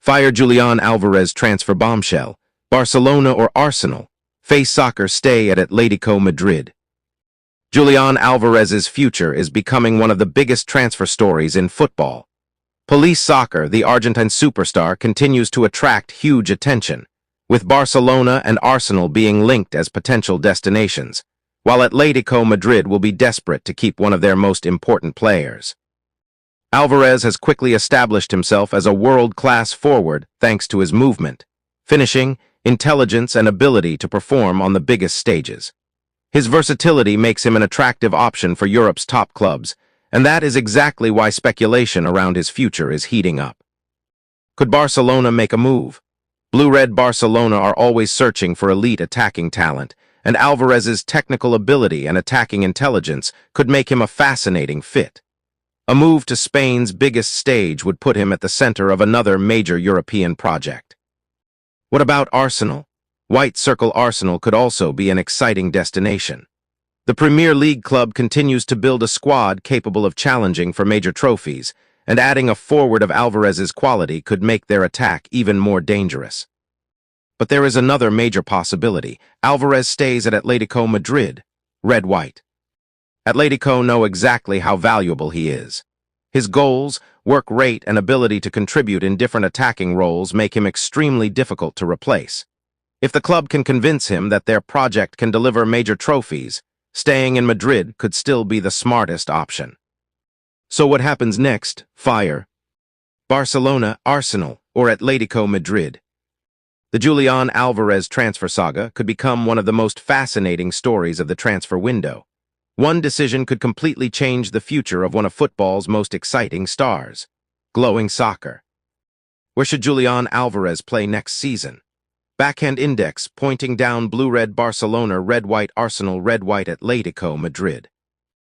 Fire Julián Álvarez transfer bombshell. Barcelona or Arsenal? Face soccer stay at Atletico Madrid. Julián Álvarez's future is becoming one of the biggest transfer stories in football. Police soccer, the Argentine superstar, continues to attract huge attention, with Barcelona and Arsenal being linked as potential destinations, while Atletico Madrid will be desperate to keep one of their most important players. Alvarez has quickly established himself as a world-class forward thanks to his movement, finishing, intelligence, and ability to perform on the biggest stages. His versatility makes him an attractive option for Europe's top clubs, and that is exactly why speculation around his future is heating up. Could Barcelona make a move? Blue-Red Barcelona are always searching for elite attacking talent, and Alvarez's technical ability and attacking intelligence could make him a fascinating fit. A move to Spain's biggest stage would put him at the center of another major European project. What about Arsenal? White Circle Arsenal could also be an exciting destination. The Premier League club continues to build a squad capable of challenging for major trophies, and adding a forward of Alvarez's quality could make their attack even more dangerous. But there is another major possibility. Alvarez stays at Atletico Madrid, red-white. Atletico know exactly how valuable he is. His goals, work rate, and ability to contribute in different attacking roles make him extremely difficult to replace. If the club can convince him that their project can deliver major trophies, staying in Madrid could still be the smartest option. So what happens next? Fire Barcelona, Arsenal, or Atletico Madrid? The Julián Álvarez transfer saga could become one of the most fascinating stories of the transfer window. One decision could completely change the future of one of football's most exciting stars. Glowing soccer. Where should Julián Álvarez play next season? Backhand index pointing down blue-red Barcelona, red-white Arsenal, red-white Atletico Madrid.